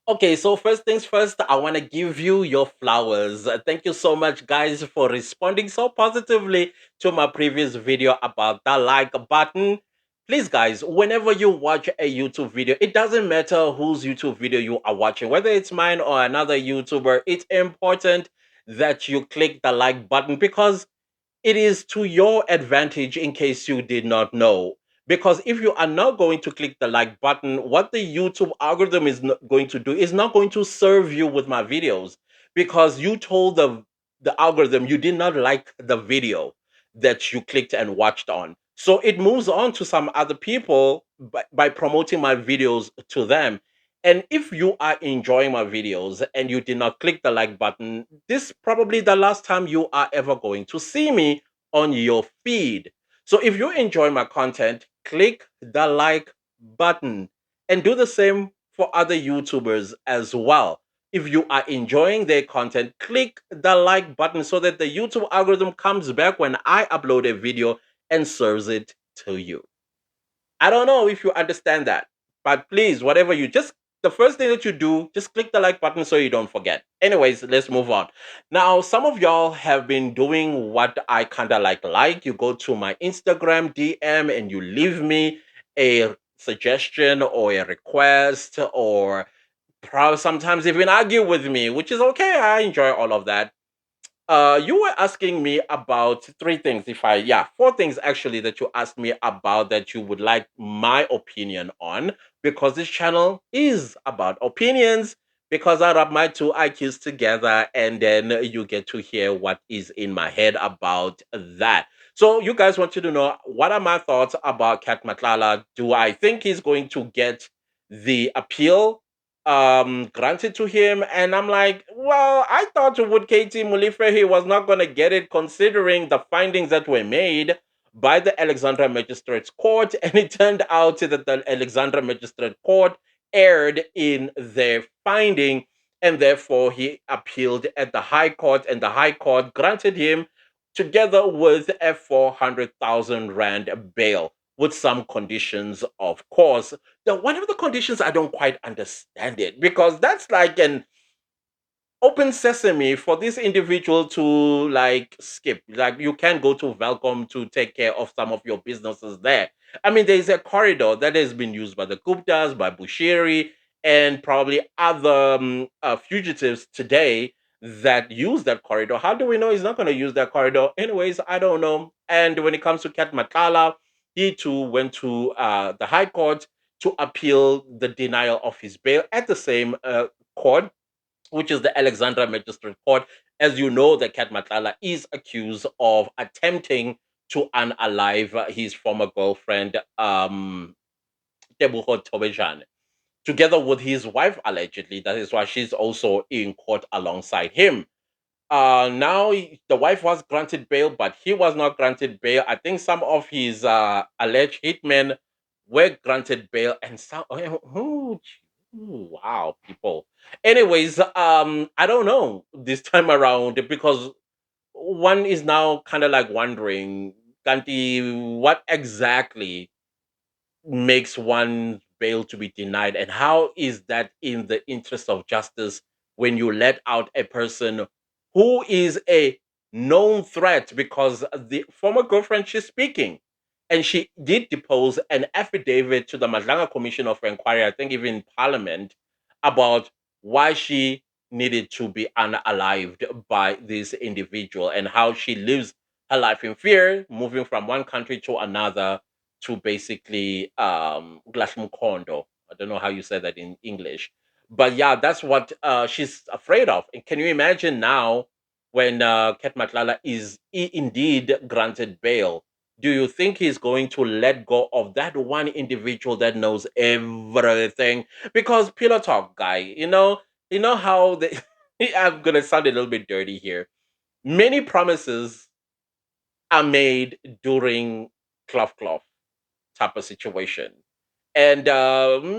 Okay, so first things first, I want to give you your flowers. Thank you so much, guys, for responding so positively to my previous video about the like button. Please, guys, whenever you watch a YouTube video, it doesn't matter whose YouTube video you are watching, whether it's mine or another YouTuber, it's important that you click the like button because it is to your advantage in case you did not know. Because if you are not going to click the like button, what the YouTube algorithm is not going to do is not going to serve you with my videos because you told the algorithm you did not like the video that you clicked and watched on. So it moves on to some other people by promoting my videos to them. And if you are enjoying my videos and you did not click the like button, this probably the last time you are ever going to see me on your feed. So if you enjoy my content, click the like button and do the same for other YouTubers as well. If you are enjoying their content, click the like button so that the YouTube algorithm comes back when I upload a video and serves it to you. I don't know if you understand that, but please, whatever you just the first thing that you do, just click the like button so you don't forget. Anyways, let's move on. Now, some of y'all have been doing what I kind of like. You go to my Instagram DM and you leave me a suggestion or a request or probably sometimes even argue with me, which is okay. I enjoy all of that. You were asking me about three things. Four things actually that you asked me about that you would like my opinion on because this channel is about opinions. Because I rub my two IQs together and then you get to hear what is in my head about that. So, you guys want to know what are my thoughts about Kat Matlala? Do I think he's going to get the appeal granted to him? And I'm like, well, I thought with KT Mulife he was not going to get it considering the findings that were made by the Alexandra Magistrates Court. And it turned out that the Alexandra Magistrate Court erred in their finding, and therefore he appealed at the High Court, and the High Court granted him, together with a 400,000 Rand bail with some conditions, of course. The one of the conditions I don't quite understand it because that's like an open sesame for this individual to like skip. Like you can go to Velcom to take care of some of your businesses there. I mean, there's a corridor that has been used by the Guptas, by Bushiri, and probably other fugitives today that use that corridor. How do we know he's not going to use that corridor? Anyways, I don't know. And when it comes to Kat Matala, he too went to the High Court to appeal the denial of his bail at the same court, which is the Alexandra Magistrate Court. As you know, the Kat Matlala is accused of attempting to unalive his former girlfriend, Tebuho Tobejane, together with his wife, allegedly. That is why she's also in court alongside him. Now, the wife was granted bail, but he was not granted bail. I think some of his alleged hitmen were granted bail, and some. Wow, people. Anyways, I don't know this time around because one is now kind of like wondering, Kanti, what exactly makes one bail to be denied, and how is that in the interest of justice when you let out a person who is a known threat? Because the former girlfriend, she's speaking, and she did depose an affidavit to the Matlala Commission of Inquiry, I think even in Parliament, about why she needed to be unalived by this individual and how she lives her life in fear, moving from one country to another to basically Glashmukondo. I don't know how you say that in English. But yeah, that's what she's afraid of. And can you imagine now when Ket Matlala is indeed granted bail? Do you think he's going to let go of that one individual that knows everything? Because pillow talk guy, you know how they I'm gonna sound a little bit dirty here. Many promises are made during cloth type of situation. And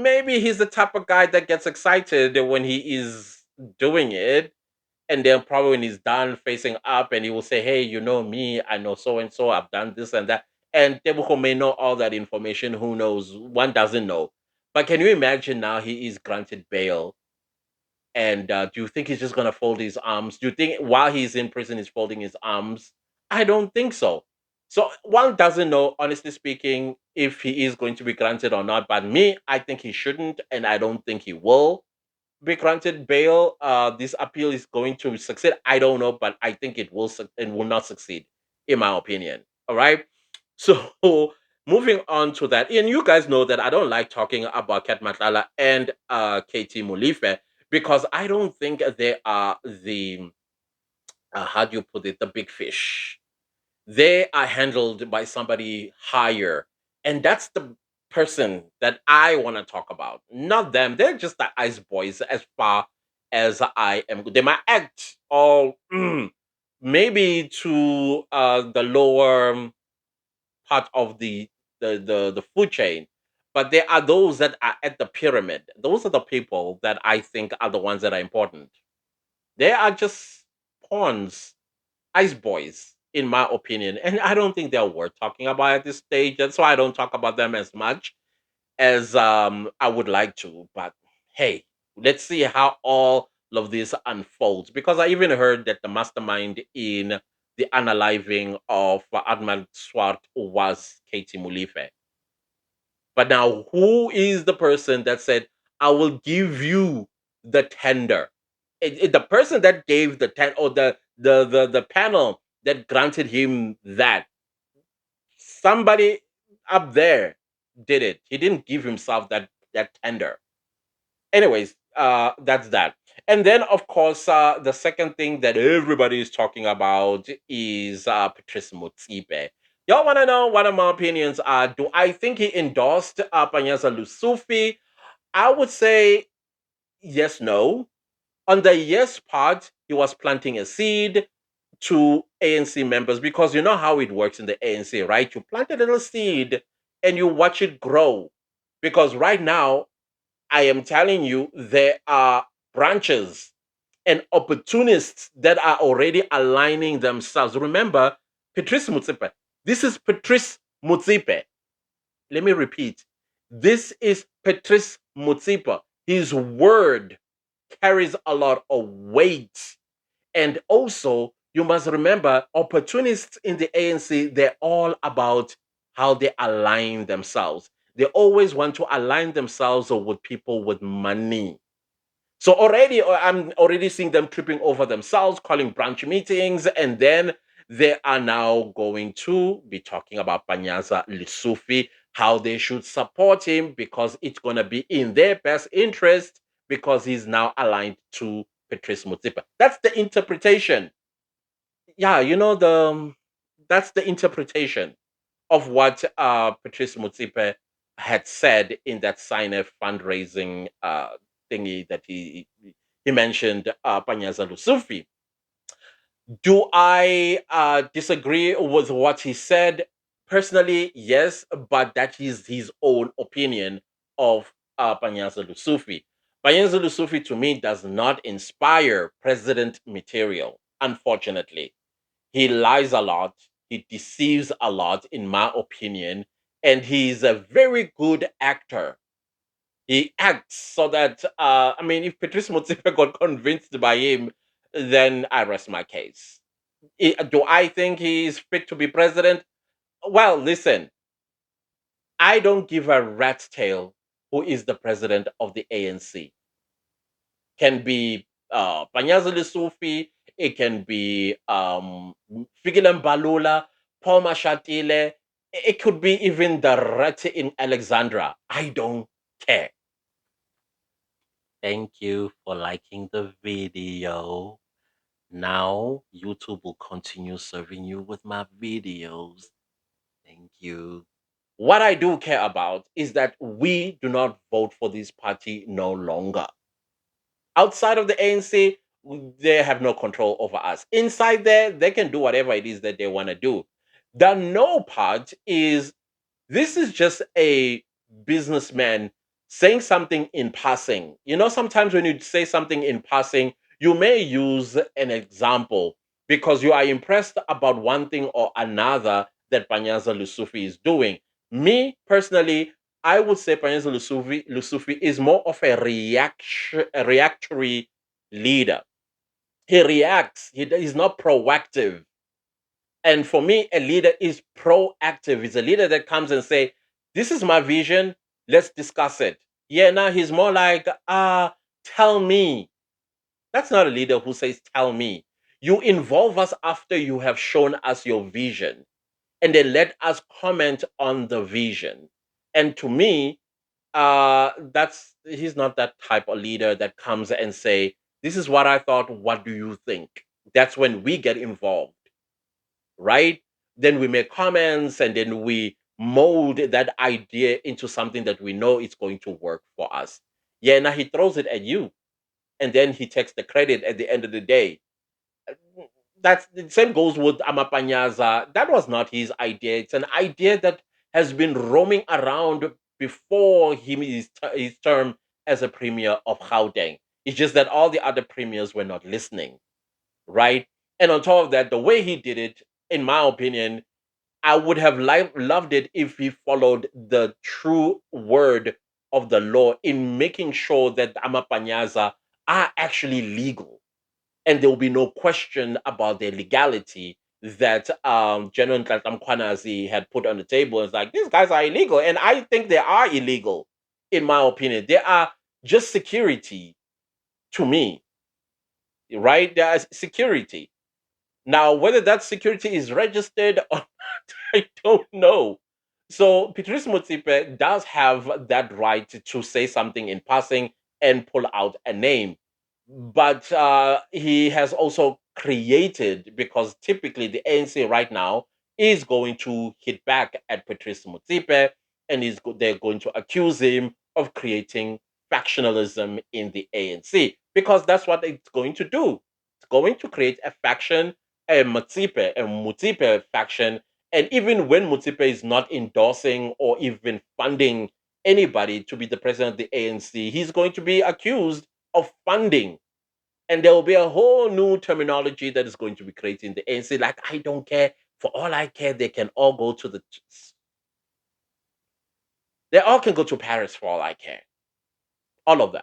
maybe he's the type of guy that gets excited when he is doing it. And then probably when he's done facing up and he will say, hey, you know me, I know so and so, I've done this and that. And Tebuko may know all that information. Who knows? One doesn't know. But can you imagine now he is granted bail And do you think he's just going to fold his arms? Do you think while he's in prison, he's folding his arms? I don't think so. So one doesn't know, honestly speaking, if he is going to be granted or not. But me, I think he shouldn't, and I don't think he will be granted bail. This appeal is going to succeed. I don't know, but I think it will and will not succeed, in my opinion. All right. So moving on to that, and you guys know that I don't like talking about Kat Matlala and KT Mulife because I don't think they are the how do you put it, the big fish. They are handled by somebody higher, and that's the person that I want to talk about, not them. They're just the ice boys as far as I am. They might act all maybe to the lower part of the food chain, but there are those that are at the pyramid. Those are the people that I think are the ones that are important. They are just pawns, ice boys, in my opinion, and I don't think they're worth talking about at this stage. That's why I don't talk about them as much as I would like to. But hey, let's see how all of this unfolds. Because I even heard that the mastermind in the unaliving of Admiral Swart was Katie Mulife. But now, who is the person that said, "I will give you the tender"? The person that gave the ten or the panel that granted him that, somebody up there did it. He didn't give himself that tender. Anyways, that's that. And then, of course, the second thing that everybody is talking about is Patrice Motsepe. Y'all want to know what my opinions are? Do I think he endorsed Panyaza Lusufi? I would say yes, no. On the yes part, he was planting a seed to ANC members because you know how it works in the ANC, right? You plant a little seed and you watch it grow. Because right now, I am telling you, there are branches and opportunists that are already aligning themselves. Remember, Patrice Motsepe. This is Patrice Motsepe. Let me repeat. This is Patrice Motsepe. His word carries a lot of weight. And also, you must remember, opportunists in the ANC, they're all about how they align themselves. They always want to align themselves with people with money. So already, I'm already seeing them tripping over themselves, calling branch meetings, and then they are now going to be talking about Panyaza Lesufi, how they should support him because it's going to be in their best interest because he's now aligned to Patrice Motsepe. That's the interpretation. Yeah, that's the interpretation of what Patrice Motsepe had said in that sign-up fundraising thingy that he mentioned Panyaza Lusufi. Do I disagree with what he said? Personally, yes, but that is his own opinion of Panyaza Lusufi. Panyaza Lusufi, to me, does not inspire president material, unfortunately. He lies a lot, he deceives a lot, in my opinion, and he's a very good actor. He acts so that, I mean, if Patrice Motsepe got convinced by him, then I rest my case. Do I think he's fit to be president? Well, listen, I don't give a rat's tail who is the president of the ANC. Can be Panyaza Lesufi, it can be Figilem Balula, Paul Mashatile, it could be even the rat in Alexandra. I don't care. Thank you for liking the video. Now YouTube will continue serving you with my videos. Thank you. What I do care about is that we do not vote for this party no longer. Outside of the ANC, they have no control over us. Inside there, they can do whatever it is that they want to do. The no part is, this is just a businessman saying something in passing. You know, sometimes when you say something in passing, you may use an example because you are impressed about one thing or another that Panyaza Lusufi is doing. Me personally, I would say Panyaza Lusufi is more of a reactionary leader. He reacts. He's not proactive. And for me, a leader is proactive. He's a leader that comes and say, "This is my vision. Let's discuss it." Yeah, now he's more like, tell me. That's not a leader who says, "Tell me." You involve us after you have shown us your vision, and then let us comment on the vision. And to me, that's he's not that type of leader that comes and say, "This is what I thought. What do you think?" That's when we get involved, right? Then we make comments and then we mold that idea into something that we know is going to work for us. Yeah, now he throws it at you and then he takes the credit at the end of the day. That's the same goes with Amapanyaza. That was not his idea. It's an idea that has been roaming around before his term as a premier of Gauteng. It's just that all the other premiers were not listening, right? And on top of that, the way he did it, in my opinion, I would have loved it if he followed the true word of the law in making sure that the Amapanyaza are actually legal and there will be no question about their legality that General Ntatamkhwanazi had put on the table. It's like, these guys are illegal. And I think they are illegal, in my opinion. They are just security to me, right? They are security. Now, whether that security is registered or I don't know. So Patrice Motsepe does have that right to say something in passing and pull out a name. But he has also created, because typically the ANC right now is going to hit back at Patrice Motsepe and they're going to accuse him of creating factionalism in the ANC because that's what it's going to do. It's going to create a faction, a Motsepe faction. And even when Motsepe is not endorsing or even funding anybody to be the president of the ANC, he's going to be accused of funding. And there will be a whole new terminology that is going to be created in the ANC. Like, I don't care. For all I care, they can all go to they all can go to Paris for all I care. All of them.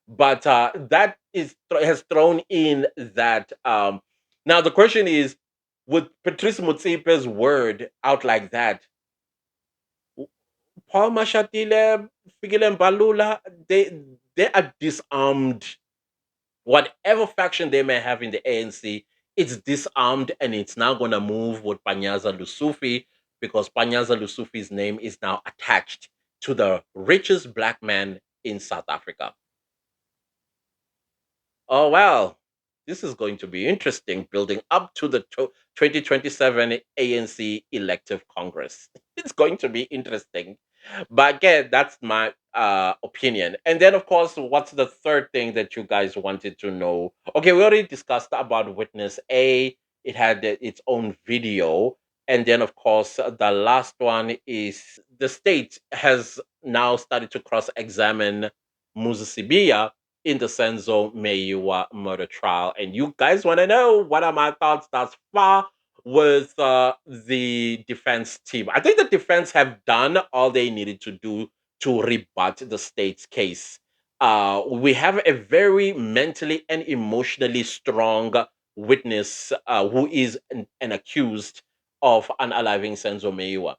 But that has thrown in that. Now the question is, with Patrice Motsepe's word out like that, Paul Mashatile, Figile Balula, they are disarmed. Whatever faction they may have in the ANC, it's disarmed and it's now going to move with Panyaza Lesufi because Panyaza Lesufi's name is now attached to the richest black man in South Africa. Oh, well, this is going to be interesting building up to the 2027 ANC elective Congress. It's going to be interesting. But again, that's my opinion. And then, of course, what's the third thing that you guys wanted to know? Okay, we already discussed about Witness A. It had its own video. And then, of course, the last one is the state has now started to cross examine Muzisibiya in the Senzo Meyiwa murder trial. And you guys want to know what are my thoughts thus far with the defense team? I think the defense have done all they needed to do to rebut the state's case. We have a very mentally and emotionally strong witness who is an accused of unaliving Senzo Meyiwa.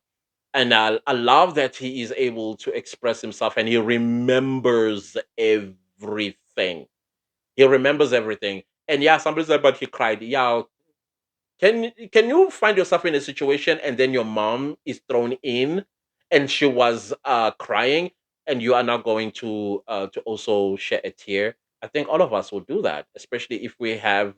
And I love that he is able to express himself and he remembers everything. He remembers everything. And yeah, somebody said, but he cried. Yeah, can you find yourself in a situation and then your mom is thrown in and she was crying and you are not going to also shed a tear? I think all of us will do that, especially if we have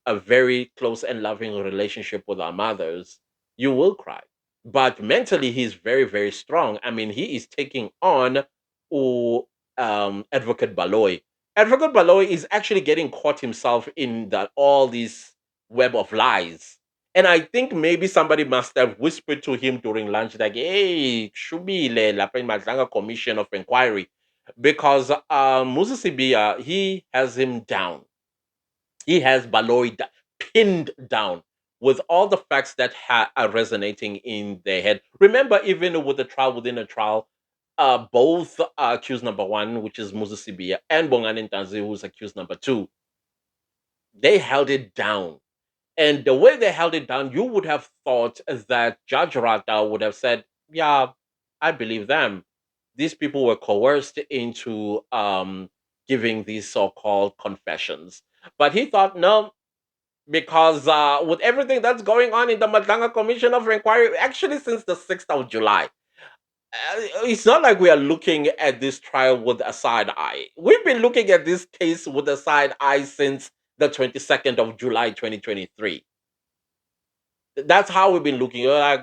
a very close and loving relationship with our mothers. You will cry, but mentally he's very very strong. I mean, he is taking on oh, Advocate Baloy. Advocate Baloy is actually getting caught himself in that all these web of lies. And I think maybe somebody must have whispered to him during lunch, like, "Hey, Shubile, Lapen Madlanga Commission of Inquiry," because Moses Sibia, he has him down. He has Baloy pinned down with all the facts that are resonating in their head. Remember, even with the trial within a trial, both accused number one, which is Moses Sibia, and Bongani Ntanzi, who's accused number two. They held it down. And the way they held it down, you would have thought that Judge Rata would have said, "Yeah, I believe them. These people were coerced into giving these so-called confessions." But he thought, no, because with everything that's going on in the Matlala Commission of Inquiry, actually since the 6th of July, it's not like we are looking at this trial with a side eye. We've been looking at this case with a side eye since the 22nd of July 2023. That's how we've been looking. You're like,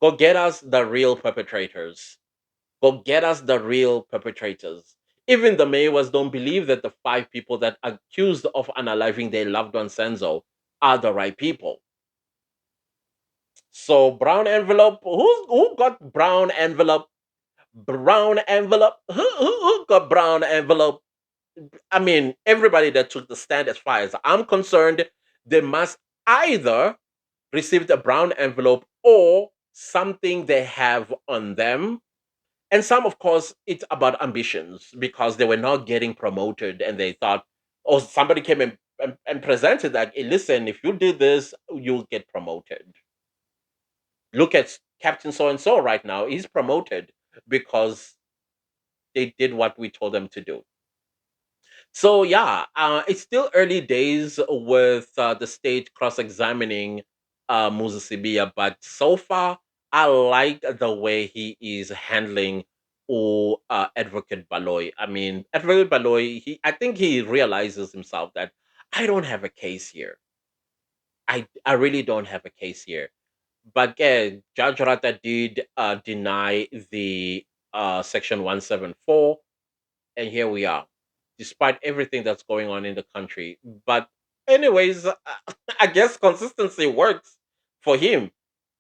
go get us the real perpetrators. Go get us the real perpetrators. Even the Maywas don't believe that the five people that are accused of unaliving their loved one Senzo are the right people. So brown envelope. Who got brown envelope? Brown envelope. Who got brown envelope? I mean, everybody that took the stand, as far as I'm concerned, they must either receive a brown envelope or something they have on them. And some, of course, it's about ambitions because they were not getting promoted and they thought, or somebody came and presented that, "Hey, listen, if you did this, you'll get promoted." Look at Captain So and so right now. He's promoted because they did what we told them to do. So yeah, it's still early days with the state cross-examining Muzasibia, but so far I like the way he is handling Advocate Baloy. I mean, Advocate Baloy, I think he realizes himself that I don't have a case here. I really don't have a case here. But yeah, Judge Rata did deny the Section 174, and here we are, despite everything that's going on in the country. But, anyways, I guess consistency works for him.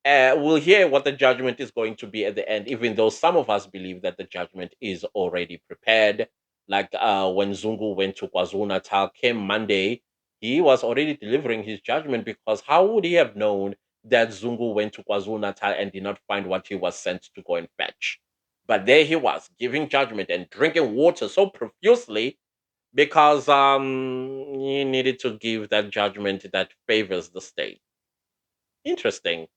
We'll hear what the judgment is going to be at the end, even though some of us believe that the judgment is already prepared. Like when Zungu went to KwaZulu Natal, came Monday, he was already delivering his judgment because how would he have known that Zungu went to KwaZulu Natal and did not find what he was sent to go and fetch? But there he was, giving judgment and drinking water so profusely because he needed to give that judgment that favors the state. Interesting.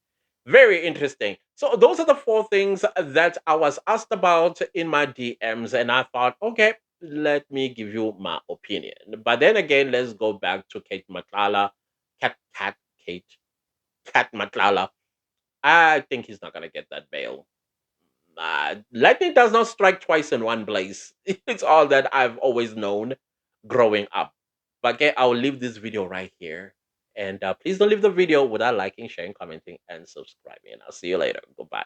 Very interesting. So those are the four things that I was asked about in my DMs, and I thought, okay, let me give you my opinion. But then again, let's go back to Kate Matlala, Kate, Cat Matlala. I think he's not gonna get that bail. Lightning does not strike twice in one place. It's all that I've always known growing up. But okay, I'll leave this video right here. And please don't leave the video without liking, sharing, commenting, and subscribing. And I'll see you later. Goodbye.